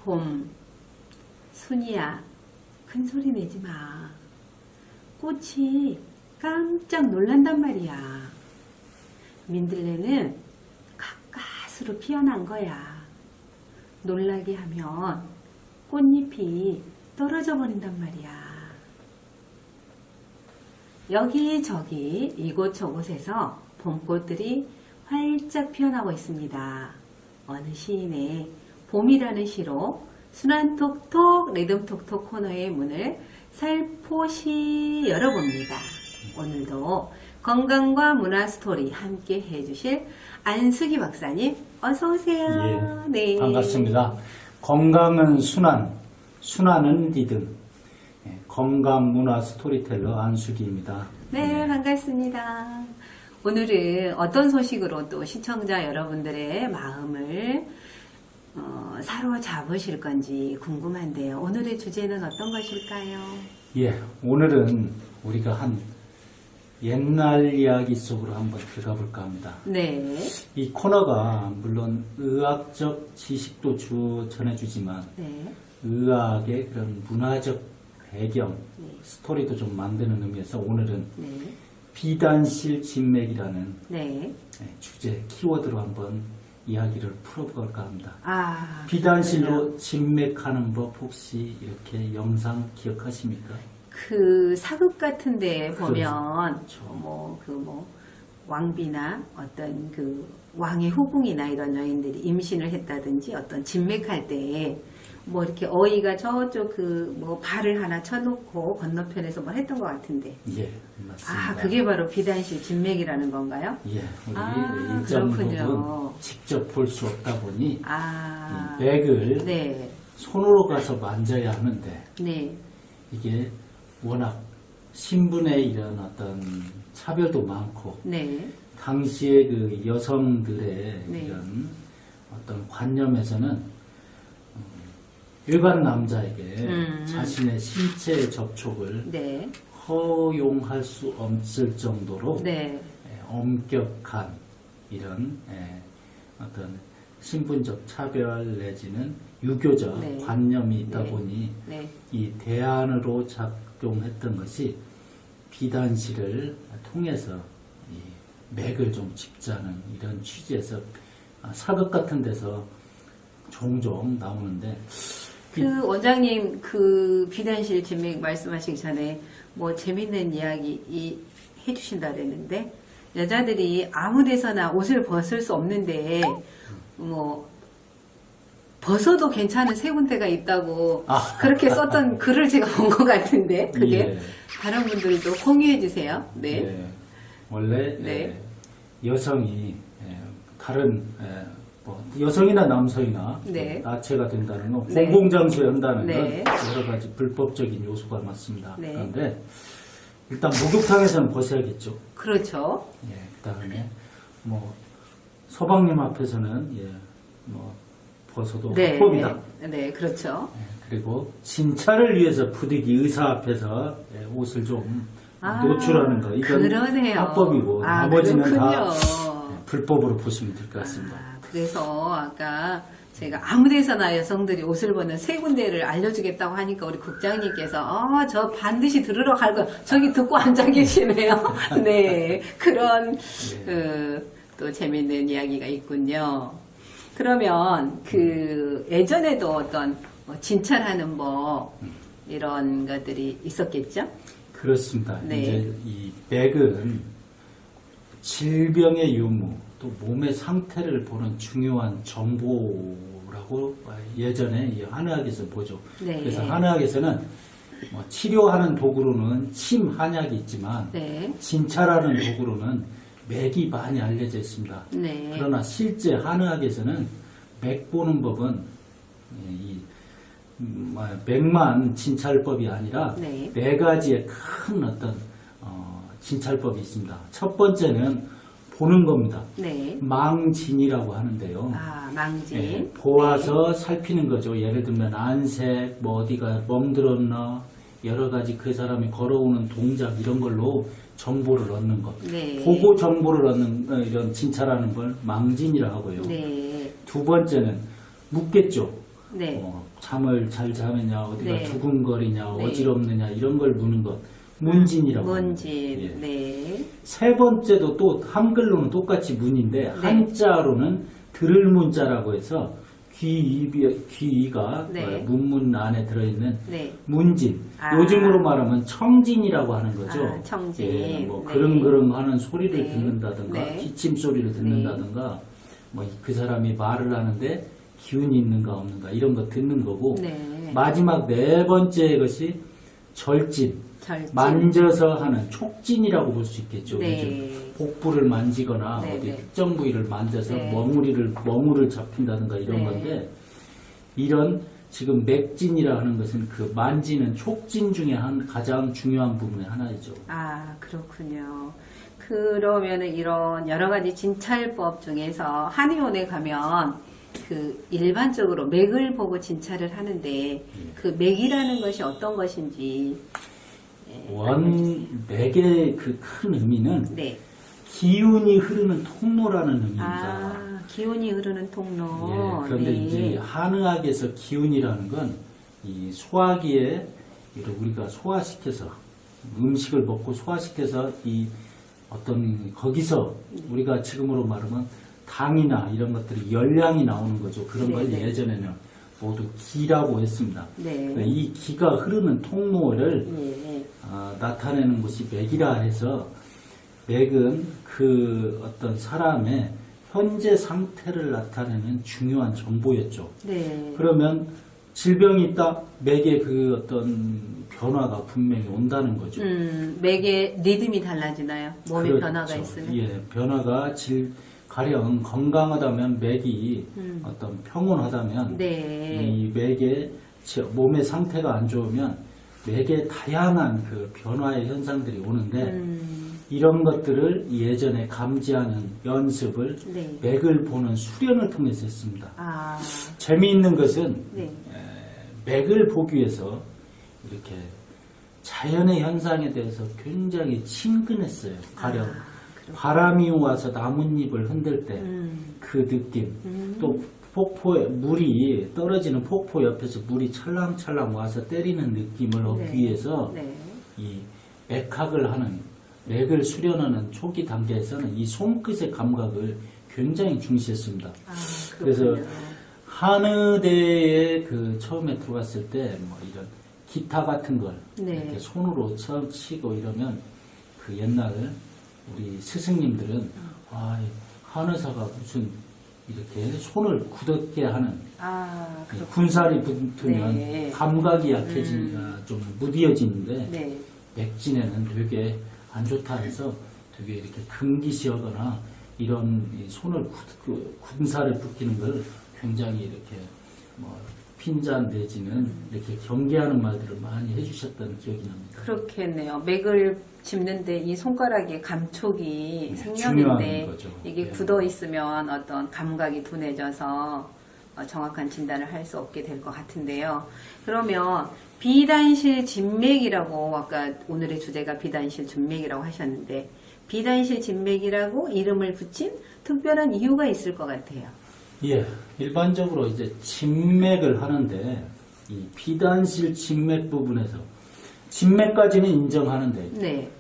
봄, 순이야, 큰 소리 내지 마. 꽃이 깜짝 놀란단 말이야. 민들레는 가까스로 피어난 거야. 놀라게 하면 꽃잎이 떨어져 버린단 말이야. 여기저기 이곳저곳에서 봄꽃들이 활짝 피어나고 있습니다. 어느 시인의 봄이라는 시로 순환톡톡 리듬톡톡 코너의 문을 살포시 열어봅니다. 오늘도 건강과 문화 스토리 함께 해주실 안숙이 박사님 어서 오세요. 예, 네. 반갑습니다. 건강은 순환, 순환은 리듬. 건강 문화 스토리텔러 안숙이입니다. 네, 반갑습니다. 오늘은 어떤 소식으로 또 시청자 여러분들의 마음을 사로잡으실 건지 궁금한데요. 오늘의 주제는 어떤 것일까요? 예, 오늘은 우리가 한 옛날 이야기 속으로 한번 들어가 볼까 합니다. 네. 이 코너가 물론 의학적 지식도 전해주지만 네. 의학의 그런 문화적 배경, 네. 스토리도 좀 만드는 의미에서 오늘은 네. 비단실 진맥이라는 네. 주제, 키워드로 한번 이야기를 풀어볼까 합니다. 아. 비단실로 진맥하는 법 혹시 이렇게 영상 기억하십니까? 그 사극 같은 데 보면 그렇죠. 왕비나 어떤 그 왕의 후궁이나 이런 여인들이 임신을 했다든지 어떤 진맥할 때 뭐 이렇게 어이가 저쪽 발을 하나 쳐놓고 건너편에서 뭘 했던 것 같은데. 예, 맞습니다. 아, 그게 바로 비단실 진맥이라는 건가요? 예, 우리 아, 일정 그렇군요. 부분 직접 볼 수 없다 보니 아. 이 맥을 네. 손으로 가서 만져야 하는데 네. 이게 워낙 신분의 이런 어떤 차별도 많고 네. 당시의 그 여성들의 네. 이런 어떤 관념에서는 일반 남자에게 자신의 신체 접촉을 네. 허용할 수 없을 정도로 네. 엄격한 이런 어떤 신분적 차별 내지는 유교적 네. 관념이 있다 네. 보니 네. 이 대안으로 작동했던 것이 비단실을 통해서 이 맥을 좀 짚자는 이런 취지에서 사극 같은 데서 종종 나오는데 그 원장님 그 비단실 진맥 말씀하시기 전에 뭐 재밌는 이야기 해주신다 그랬는데 여자들이 아무 데서나 옷을 벗을 수 없는데 뭐 벗어도 괜찮은 세 군데가 있다고 그렇게 썼던 글을 제가 본 것 같은데 그게 예. 다른 분들도 공유해 주세요. 네. 예, 원래 네. 여성이 다른 뭐 여성이나 남성이나 네. 나체가 된다는 건 네. 공공장소에 한다는 네. 건 여러 가지 불법적인 요소가 많습니다. 네. 그런데 일단 목욕탕에서는 벗어야겠죠. 그렇죠. 예, 그다음에 뭐 서방님 앞에서는 뭐 벗어도 네. 합법이다. 네. 네. 그렇죠. 그리고 진찰을 위해서 부득이 의사 앞에서 옷을 좀 노출하는 거 이건 그러네요. 합법이고 나머지는 그렇군요. 다 불법으로 보시면 될 것 같습니다. 그래서 아까 제가 아무데서나 여성들이 옷을 벗는 세 군데를 알려주겠다고 하니까 우리 국장님께서 저 반드시 들으러 갈 거 저기 듣고 앉아 계시네요. 네, 그런 또 재밌는 이야기가 있군요. 그러면 그 예전에도 어떤 진찰하는 법 이런 것들이 있었겠죠? 그렇습니다. 네. 이제 이 맥은 질병의 유무 또 몸의 상태를 보는 중요한 정보라고 예전에 이 한의학에서 보죠. 네. 그래서 한의학에서는 뭐 치료하는 도구로는 침 한약이 있지만 네. 진찰하는 도구로는 맥이 많이 알려져 있습니다. 네. 그러나 실제 한의학에서는 맥 보는 법은 이 맥만 진찰법이 아니라 네. 네 가지의 큰 어떤 진찰법이 있습니다. 첫 번째는 보는 겁니다. 네. 망진이라고 하는데요. 아, 망진. 예, 보아서 살피는 거죠. 예를 들면 안색, 뭐 어디가 멍들었나, 여러 가지 그 사람이 걸어오는 동작 이런 걸로 정보를 얻는 것. 네. 보고 정보를 얻는 이런 진찰하는 걸 망진이라 하고요. 네. 두 번째는 묻겠죠. 네. 잠을 잘 자느냐, 어디가 네. 두근거리냐, 네. 어지럽느냐 이런 걸 묻는 것 문진이라고 합니다. 문진. 예. 네. 세 번째도 또 한글로는 똑같이 문인데 한자로는 들을 문자라고 해서 귀가 네. 문문 안에 들어있는 네. 문진. 아. 요즘으로 말하면 청진이라고 하는 거죠. 아, 청진. 예, 뭐 네. 그릉그릉 하는 소리를 네. 듣는다든가 네. 기침 소리를 듣는다든가 뭐 그 사람이 말을 하는데 기운이 있는가 없는가 이런 거 듣는 거고 네. 마지막 네 번째 것이 절진. 절진. 만져서 하는 촉진이라고 볼 수 있겠죠. 네. 요즘 복부를 만지거나 네, 어디 네. 특정 부위를 만져서 네. 멍울을 잡힌다든가 이런 네. 건데 이런 지금 맥진이라 하는 것은 그 만지는 촉진 중에 한 가장 중요한 부분의 하나이죠. 아, 그렇군요. 그러면은 이런 여러 가지 진찰법 중에서 한의원에 가면 그 일반적으로 맥을 보고 진찰을 하는데 그 맥이라는 것이 어떤 것인지 맥의 그 큰 의미는 네. 기운이 흐르는 통로라는 의미입니다. 아, 기운이 흐르는 통로. 예, 그런데 네. 이제 한의학에서 기운이라는 건 이 소화기에 우리가 소화시켜서 음식을 먹고 소화시켜서 이 어떤 거기서 우리가 지금으로 말하면 당이나 이런 것들이 열량이 나오는 거죠. 그런 걸 네, 네. 예전에는 모두 기라고 했습니다. 네. 이 기가 흐르는 통로를 예. 나타내는 것이 맥이라 해서 맥은 그 어떤 사람의 현재 상태를 나타내는 중요한 정보였죠. 네. 그러면 질병이 있다, 맥의 그 어떤 변화가 분명히 온다는 거죠. 맥의 리듬이 달라지나요? 몸에 그렇죠. 변화가 있으면? 예, 변화가 가령 건강하다면 맥이 어떤 평온하다면 네. 이 맥의 몸의 상태가 안 좋으면 맥의 다양한 그 변화의 현상들이 오는데 이런 것들을 예전에 감지하는 연습을 네. 맥을 보는 수련을 통해서 했습니다. 아, 재미있는 것은 네. 맥을 보기 위해서 이렇게 자연의 현상에 대해서 굉장히 친근했어요. 가령 바람이 와서 나뭇잎을 흔들 때 그 느낌, 또 폭포에 물이 떨어지는 폭포 옆에서 물이 찰랑찰랑 와서 때리는 느낌을 얻기 네. 위해서 네. 이 맥학을 하는 맥을 수련하는 초기 단계에서는 이 손끝의 감각을 굉장히 중시했습니다. 아, 그래서 그렇군요. 한의대에 그 처음에 들어갔을 때 뭐 이런 기타 같은 걸 네. 이렇게 손으로 처음 치고 이러면 그 옛날 우리 스승님들은 한의사가 무슨 이렇게 손을 굳게 하는 아, 그렇군요. 군살이 붙으면 네. 감각이 약해지니까 좀 무디어지는데 네. 맥진에는 되게 안 좋다 해서 되게 이렇게 금기시하거나 이런 이 손을 군살에 붙이는 걸 굉장히 이렇게 뭐 핀잔 내지는 이렇게 경계하는 말들을 많이 해주셨던 기억이 납니다. 그렇겠네요. 맥을 짚는데 이 손가락의 감촉이 네, 생명인데 중요한 거죠. 이게 네. 굳어 있으면 어떤 감각이 둔해져서 정확한 진단을 할 수 없게 될 것 같은데요. 그러면 비단실 진맥이라고 아까 오늘의 주제가 비단실 진맥이라고 하셨는데 비단실 진맥이라고 이름을 붙인 특별한 이유가 있을 것 같아요. 예, 일반적으로 이제 진맥을 하는데 이 비단실 진맥 부분에서 진맥까지는 인정하는데 네.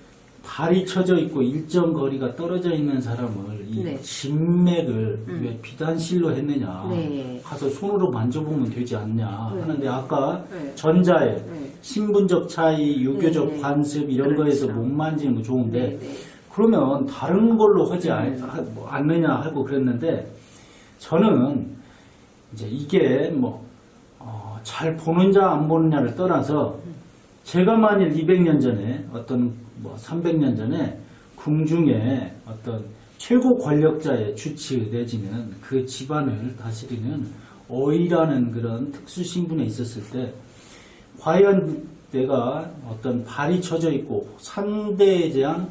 발이 쳐져 있고 일정 거리가 떨어져 있는 사람을 이 네. 진맥을 왜 비단실로 했느냐 네. 가서 손으로 만져보면 되지 않냐 네. 하는데 아까 네. 전자에 네. 신분적 차이, 유교적 네. 관습 이런 그렇죠. 거에서 못 만지는 거 좋은데 네, 네. 그러면 다른 걸로 하지 않느냐 하고 그랬는데 저는 이제 이게 잘 보는자 안 보느냐를 떠나서 제가 만일 200년 전에 어떤 300년 전에 궁중에 어떤 최고 권력자의 주치 내지는 그 집안을 다스리는 어이라는 그런 특수 신분에 있었을 때 과연 내가 어떤 발이 쳐져 있고 상대에 대한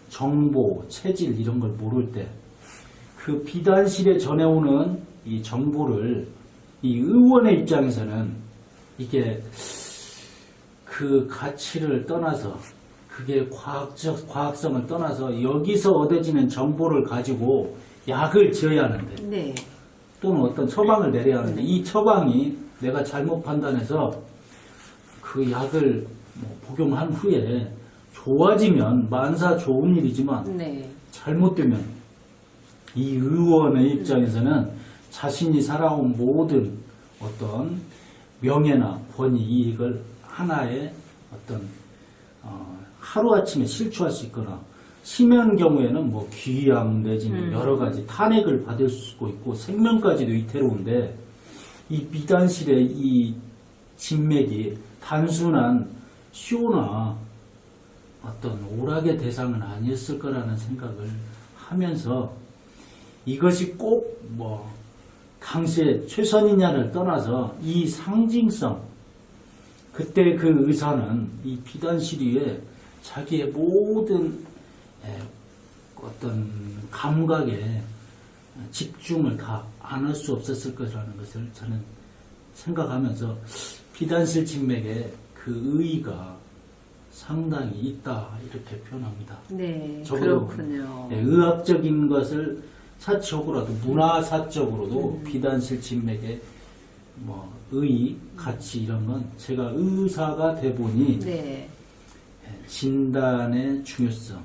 정보, 체질 이런 걸 모를 때 그 비단실에 전해오는 이 정보를 이 의원의 입장에서는 이게 그 가치를 떠나서 그게 과학성을 떠나서 여기서 얻어지는 정보를 가지고 약을 지어야 하는데 네. 또는 어떤 처방을 내려야 하는데 이 처방이 내가 잘못 판단해서 그 약을 뭐 복용한 후에 좋아지면 만사 좋은 일이지만 네. 잘못되면 이 의원의 입장에서는 자신이 살아온 모든 어떤 명예나 권위, 이익을 하나의 어떤 하루아침에 실추할 수 있거나 심한 경우에는 뭐 귀양 내지는 여러 가지 탄핵을 받을 수도 있고 생명까지도 위태로운데 이 비단실의 이 진맥이 단순한 쇼나 어떤 오락의 대상은 아니었을 거라는 생각을 하면서 이것이 꼭 뭐 당시에 최선이냐를 떠나서 이 상징성, 그때 그 의사는 이 비단시리에 자기의 모든 어떤 감각에 집중을 다 안 할 수 없었을 것이라는 것을 저는 생각하면서 비단실 진맥의 그 의의가 상당히 있다 이렇게 표현합니다. 네, 적어도, 그렇군요. 의학적인 것을 사적으로도 문화사적으로도 비단실 진맥의 뭐 의의, 가치 이런 건 제가 의사가 돼 보니 네. 진단의 중요성,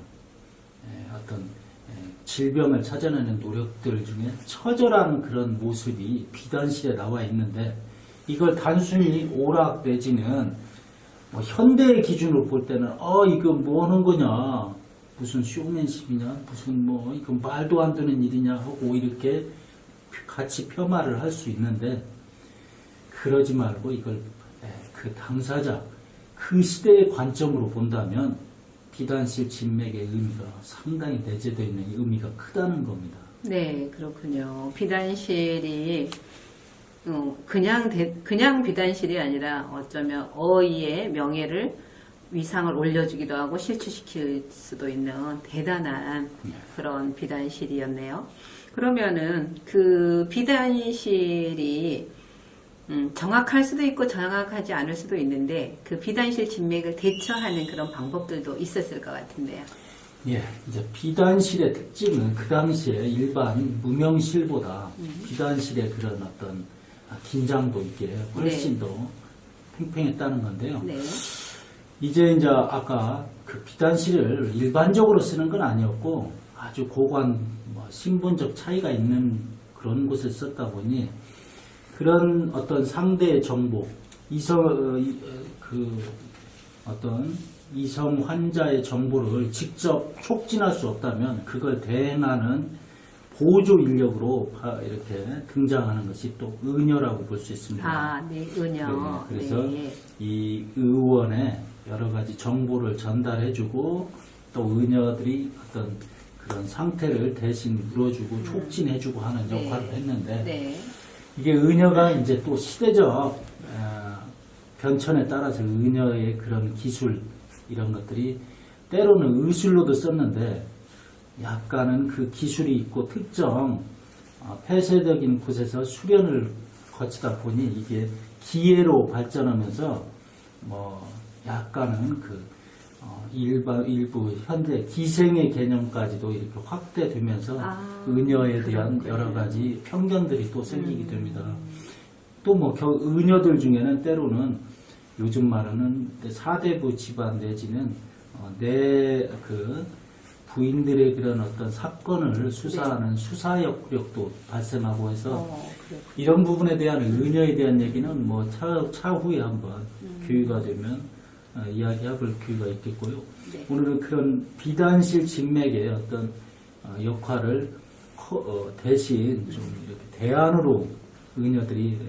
어떤 질병을 찾아내는 노력들 중에 처절한 그런 모습이 비단실에 나와 있는데 이걸 단순히 오락 내지는 뭐 현대의 기준으로 볼 때는 이거 뭐 하는 거냐, 무슨 쇼맨십이냐, 무슨 뭐 이거 말도 안 되는 일이냐 하고 이렇게 같이 폄하를 할 수 있는데 그러지 말고 이걸 그 당사자 그 시대의 관점으로 본다면 비단실 진맥의 의미가 상당히 내재되어 있는 의미가 크다는 겁니다. 네, 그렇군요. 비단실이 그냥 비단실이 아니라 어쩌면 어이의 명예를 위상을 올려주기도 하고 실추시킬 수도 있는 대단한 그런 비단실이었네요. 그러면은 그 비단실이 정확할 수도 있고 정확하지 않을 수도 있는데 그 비단실 진맥을 대처하는 그런 방법들도 있었을 것 같은데요. 예, 이제 비단실의 특징은 그 당시에 일반 무명실보다 비단실의 그런 어떤 긴장도 있게 훨씬 더 팽팽했다는 건데요. 네. 이제 아까 그 비단실을 일반적으로 쓰는 건 아니었고 아주 고관 신분적 차이가 있는 그런 곳에 썼다 보니 그런 어떤 상대의 정보, 어떤 이성 환자의 정보를 직접 촉진할 수 없다면 그걸 대행하는 보조 인력으로 이렇게 등장하는 것이 또 의녀라고 볼 수 있습니다. 아, 네, 의녀. 네, 그래서 네. 이 의원에 여러 가지 정보를 전달해주고 또 의녀들이 어떤 그런 상태를 대신 물어주고 촉진해주고 하는 역할을 했는데 네. 이게 의녀가 이제 또 시대적 변천에 따라서 의녀의 그런 기술 이런 것들이 때로는 의술로도 썼는데 약간은 그 기술이 있고 특정 폐쇄적인 곳에서 수련을 거치다 보니 이게 기계로 발전하면서 뭐 약간은 그 일부 현대 기생의 개념까지도 이렇게 확대되면서 의녀에 대한 여러 가지 편견들이 또 생기게 됩니다. 또 뭐 의녀들 중에는 때로는 요즘 말하는 사대부 집안 내지는 내 그 부인들의 그런 어떤 사건을 수사하는 수사 역력도 발생하고 해서 이런 부분에 대한 의녀에 대한 얘기는 뭐 차후에 한번 기회가 되면 이야기해볼 기회가 있겠고요. 네. 오늘은 그런 비단실 진맥의 어떤 역할을 대신 좀 이렇게 대안으로 의녀들이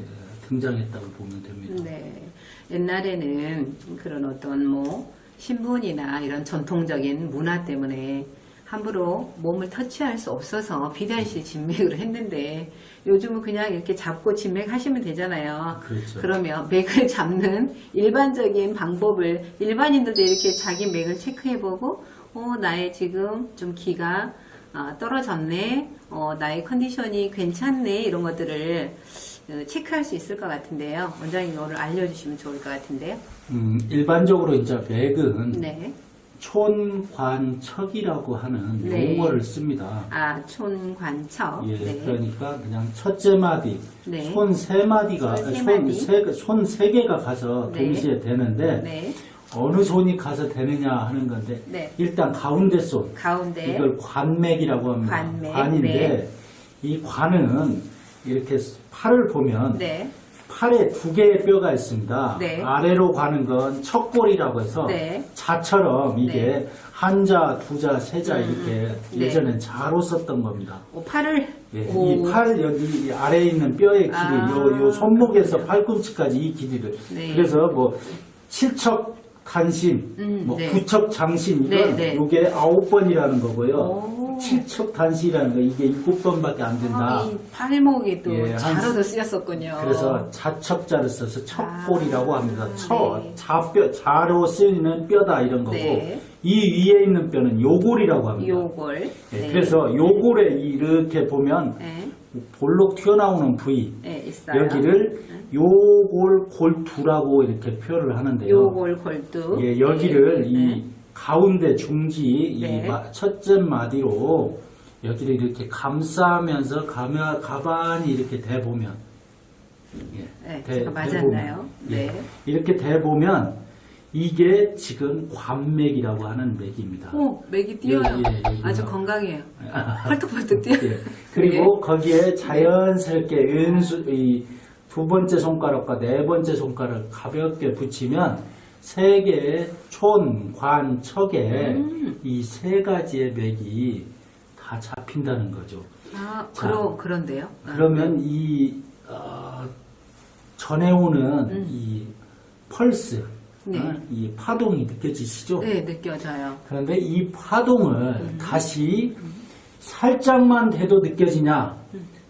등장했다고 보면 됩니다. 네. 옛날에는 그런 어떤 뭐 신분이나 이런 전통적인 문화 때문에 함부로 몸을 터치할 수 없어서 비단실 진맥으로 했는데 요즘은 그냥 이렇게 잡고 진맥하시면 되잖아요. 그렇죠. 그러면 맥을 잡는 일반적인 방법을 일반인들도 이렇게 자기 맥을 체크해보고 나의 지금 좀 기가 떨어졌네, 나의 컨디션이 괜찮네 이런 것들을 체크할 수 있을 것 같은데요. 원장님 오늘 알려주시면 좋을 것 같은데요. 일반적으로 이제 맥은 네. 촌관척이라고 하는 네. 용어를 씁니다. 아, 촌관척. 예, 네. 그러니까 그냥 첫째 마디, 네. 손 세 마디가, 손 세 개가 가서 네. 동시에 되는데, 네. 어느 손이 가서 되느냐 하는 건데, 네. 일단 가운데 손, 가운데. 이걸 관맥이라고 합니다. 관맥. 관인데, 네. 이 관은 이렇게 팔을 보면, 네. 팔에 두 개의 뼈가 있습니다. 네. 아래로 가는 건 척골이라고 해서 네. 자처럼 이게 네. 한자, 두자, 세자 이렇게 네. 예전엔 자로 썼던 겁니다. 팔을. 예, 오. 이 팔 여기 이 아래에 있는 뼈의 길이 아, 요 손목에서 그렇군요. 팔꿈치까지 이 길이를 네. 그래서 뭐 칠척 단신, 뭐 네. 구척 장신 이건 네, 네. 요게 9번이라는 거고요. 오. 칠척 단신이라는 거 이게 7번밖에 안 된다. 아, 이 팔목이 또 예, 자로도 쓰였었군요. 그래서 자척자를 써서 척골이라고 합니다. 네. 자로 쓰이는 뼈다 이런 거고 네. 이 위에 있는 뼈는 요골이라고 합니다. 요골. 예, 네. 그래서 요골에 이렇게 보면 네. 볼록 튀어나오는 부위 네, 있어요. 여기를 요골 골두라고 이렇게 표현을 하는데요. 요골 골두. 예, 여기를 네. 이 가운데 중지 네. 이 첫째 마디로 여기를 이렇게 감싸면서 가만히 이렇게 대보면 네, 제가 맞았나요? 네. 이렇게 대보면 이게 지금 관맥이라고 하는 맥입니다. 오, 맥이 뛰어요. 여기요. 아주 건강해요. 펄떡펄떡 뛰어요. 예. 그리고 거기에 자연스럽게 이 두 번째 손가락과 네 번째 손가락을 가볍게 붙이면 세 개의 촌, 관, 척에 이 세 가지의 맥이 다 잡힌다는 거죠. 아, 자, 그런데요? 그러면 이 전해오는 이 펄스, 네. 이 파동이 느껴지시죠? 네, 느껴져요. 그런데 이 파동을 다시 살짝만 돼도 느껴지냐,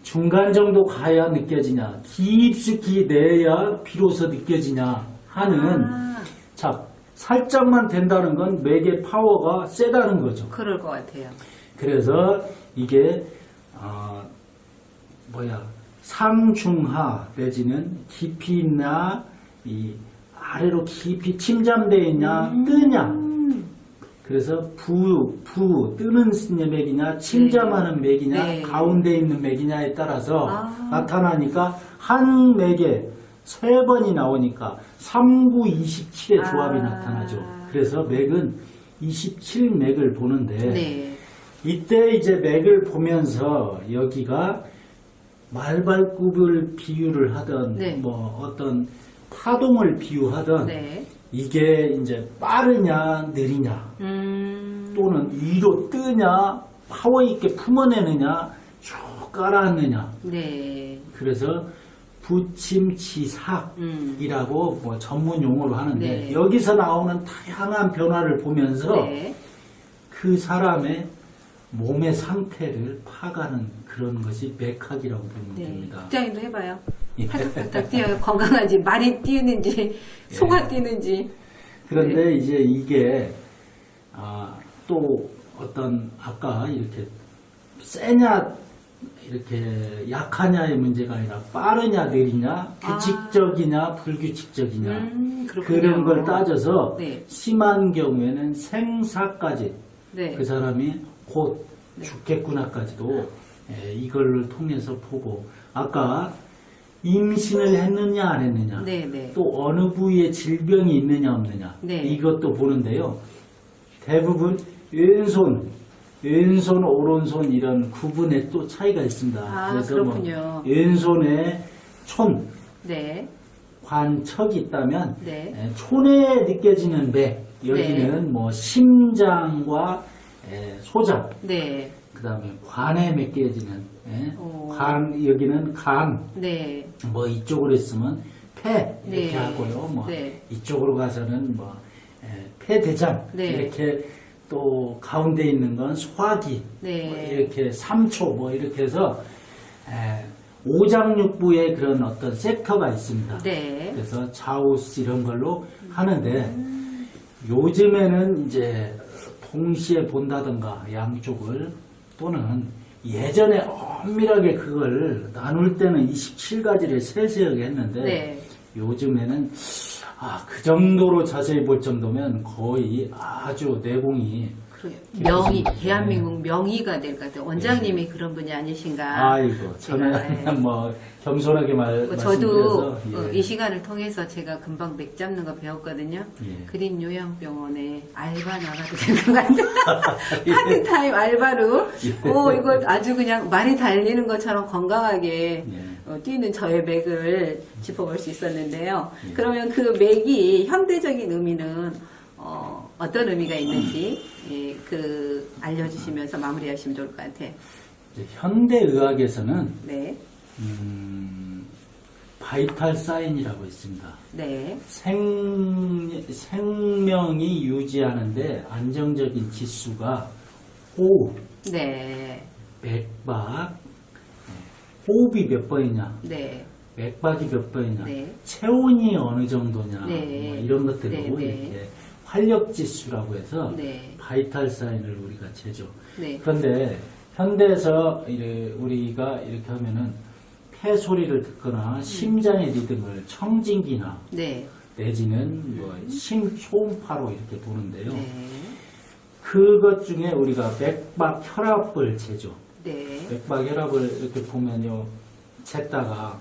중간 정도 가야 느껴지냐, 깊숙이 내야 비로소 느껴지냐 하는, 아, 자, 살짝만 된다는 건 맥의 파워가 세다는 거죠. 그럴 것 같아요. 그래서 이게, 상중하 내지는 깊이 있나, 이 아래로 깊이 침잠되어 있냐, 뜨냐. 그래서 뜨는 맥이냐, 침잠하는 맥이냐, 네. 가운데 있는 맥이냐에 따라서 아. 나타나니까 한 맥에 세 번이 나오니까 3, 9, 27의 조합이 아. 나타나죠. 그래서 맥은 27맥을 보는데 네. 이때 이제 맥을 보면서 여기가 말발굽을 비유를 하던 네. 뭐 어떤 파동을 비유하던 네. 이게 이제 빠르냐 느리냐 또는 위로 뜨냐 파워 있게 품어내느냐 쭉 깔아앉느냐 네. 그래서 부침치삭이라고 뭐 전문 용어로 하는데 네. 여기서 나오는 다양한 변화를 보면서 네. 그 사람의 몸의 상태를 파가는 그런 것이 맥학이라고 보면 네. 됩니다. 국장님도 해봐요. 예. 팔딱팔딱 뛰어요. 건강한지, 많이 뛰는지, 소가 뛰는지. 그런데 이제 이게 또 어떤 아까 이렇게 세냐 이렇게 약하냐의 문제가 아니라 빠르냐 느리냐 규칙적이냐 불규칙적이냐 그렇군요. 그런 걸 따져서 네. 심한 경우에는 생사까지 네. 그 사람이 곧 죽겠구나까지도 이걸 통해서 보고 아까 임신을 했느냐 안 했느냐 네, 네. 또 어느 부위에 질병이 있느냐 없느냐 네. 이것도 보는데요. 대부분 왼손 오른손 이런 구분에 또 차이가 있습니다. 아, 그래서 그렇군요. 뭐 왼손에 촌, 네. 관척이 있다면 네. 촌에 느껴지는 맥 여기는 뭐 심장과 소장 네. 그 다음에 관에 느껴지는 오. 관 여기는 간 네. 뭐 이쪽으로 있으면 폐 이렇게 네. 하고요. 뭐 네. 이쪽으로 가서는 뭐 폐대장 네. 이렇게 또 가운데 있는 건 소화기 네. 뭐 이렇게 3초 뭐 이렇게 해서 오장육부의 그런 어떤 섹터가 있습니다. 네. 그래서 좌우스 이런 걸로 하는데 요즘에는 이제 동시에 본다던가 양쪽을 또는 예전에 엄밀하게 그걸 나눌 때는 27가지를 세세하게 했는데 네. 요즘에는 그 정도로 자세히 볼 정도면 거의 아주 내공이 그래요. 명의, 네. 대한민국 명의가 될 것 같아요. 원장님이 그런 분이 아니신가. 아이고, 저는 제가, 뭐 겸손하게 저도 말씀드려서 이 시간을 통해서 제가 금방 맥 잡는 거 배웠거든요. 예. 그린 요양병원에 알바 나가도 될 것 같아요. 파트타임 알바로. 이거 아주 그냥 말이 달리는 것처럼 건강하게 예. 뛰는 저의 맥을 짚어볼 수 있었는데요. 예. 그러면 그 맥이 현대적인 의미는 어떤 의미가 있는지 알려주시면서 마무리하시면 좋을 것 같아요. 이제 현대의학에서는 네, 바이탈 사인이라고 있습니다. 네, 생명이 유지하는데 안정적인 지수가 호흡, 네, 맥박, 호흡이 몇 번이냐, 네, 맥박이 몇 번이냐, 네. 체온이 어느 정도냐, 네. 뭐 이런 것들로 네, 네. 이렇게 활력 지수라고 해서 네. 바이탈 사인을 우리가 재죠. 네. 그런데 현대에서 우리가 이렇게 하면은 폐 소리를 듣거나 심장의 리듬을 청진기나 네. 내지는 뭐 심초음파로 이렇게 보는데요. 네. 그것 중에 우리가 맥박 혈압을 재죠. 네. 맥박 혈압을 이렇게 보면요, 쟀다가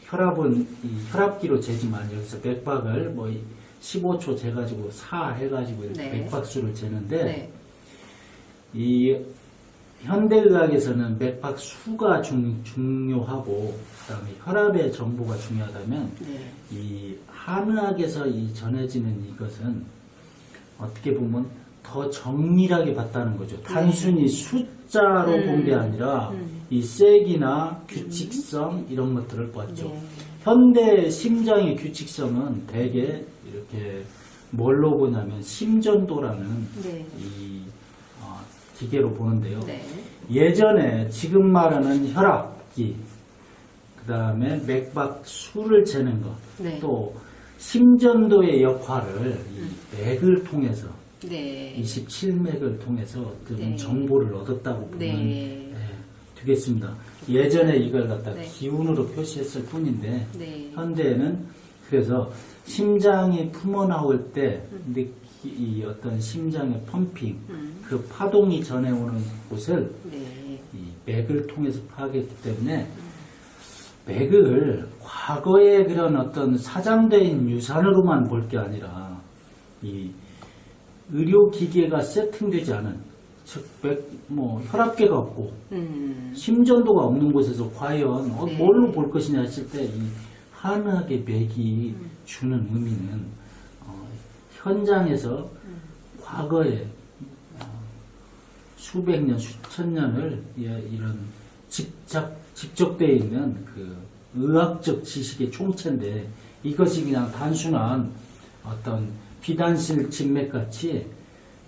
혈압은 이 혈압기로 재지만 여기서 맥박을 뭐 15초 재가지고 4 해가지고 이렇게 네. 맥박수를 재는데 네. 이 현대의학에서는 맥박 수가 중요하고 그다음에 혈압의 정보가 중요하다면 네. 이 한의학에서 이 전해지는 이것은 어떻게 보면 더 정밀하게 봤다는 거죠. 단순히 숫자로 본 게 아니라 이 세기나 규칙성 이런 것들을 봤죠. 네. 현대 심장의 규칙성은 대개 이렇게 뭘로 보냐면 심전도라는 네. 이 기계로 보는데요. 네. 예전에 지금 말하는 혈압기, 그 다음에 맥박 수를 재는 것, 네. 또 심전도의 역할을 이 맥을 통해서 네. 27맥을 통해서 어떤 네. 정보를 얻었다고 보면 네. 되겠습니다. 예전에 이걸 갖다 네. 기운으로 표시했을 뿐인데 네. 현대에는 그래서 심장이 품어나올 때 이 어떤 심장의 펌핑, 그 파동이 전해오는 곳을 네. 이 맥을 통해서 파악했기 때문에 맥을 과거의 그런 어떤 사장된 유산으로만 볼 게 아니라 이 의료기계가 세팅되지 않은 즉 혈압계가 없고 심전도가 없는 곳에서 과연 네. 뭘로 볼 것이냐 했을 때 이 한의학의 맥이 주는 의미는 현장에서 과거에 수백 년, 수천 년을 이런 집적되어 있는 그 의학적 지식의 총체인데 이것이 그냥 단순한 어떤 비단실 진맥같이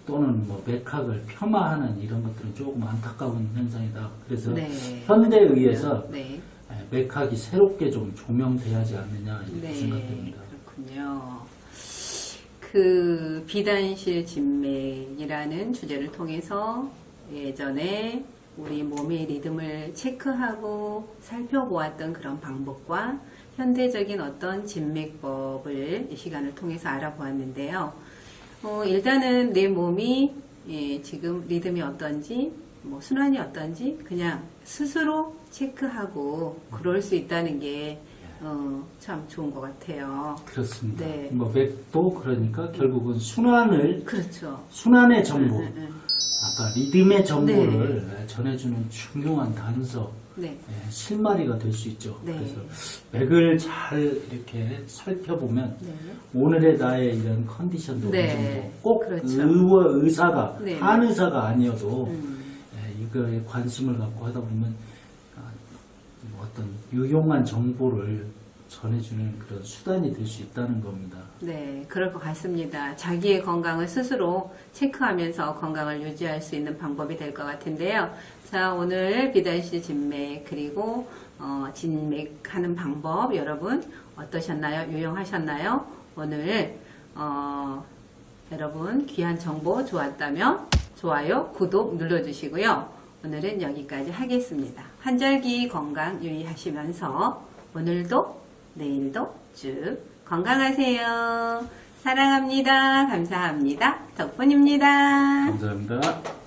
또는 뭐 맥학을 폄하하는 이런 것들은 조금 안타까운 현상이다. 그래서 네. 현대에 의해서 네. 맥학이 새롭게 좀 조명돼야지 않느냐 이렇게 네. 생각됩니다. 그렇군요. 그 비단실 진맥이라는 주제를 통해서 예전에 우리 몸의 리듬을 체크하고 살펴보았던 그런 방법과 현대적인 어떤 진맥법을 이 시간을 통해서 알아보았는데요. 일단은 내 몸이 지금 리듬이 어떤지, 뭐 순환이 어떤지 그냥 스스로 체크하고 그럴 수 있다는 게 참 좋은 것 같아요. 그렇습니다. 네. 뭐 맥도 그러니까 결국은 순환을 그렇죠. 순환의 정보, 네. 아까 리듬의 정보를 전해주는 중요한 단서, 네. 실마리가 될 수 있죠. 네. 그래서 맥을 잘 이렇게 살펴보면 네. 오늘의 나의 이런 컨디션도 네. 어느 정도 꼭 그렇죠. 의사가 네. 한의사가 아니어도 음. 이거에 관심을 갖고 하다 보면 어떤 유용한 정보를 전해주는 그런 수단이 될 수 있다는 겁니다. 네, 그럴 것 같습니다. 자기의 건강을 스스로 체크하면서 건강을 유지할 수 있는 방법이 될 것 같은데요. 자, 오늘 비단실 진맥 그리고 진맥하는 방법 여러분 어떠셨나요? 유용하셨나요? 오늘 여러분 귀한 정보 좋았다면 좋아요, 구독 눌러주시고요. 오늘은 여기까지 하겠습니다. 환절기 건강 유의하시면서 오늘도 내일도 쭉 건강하세요. 사랑합니다. 감사합니다. 덕분입니다. 감사합니다.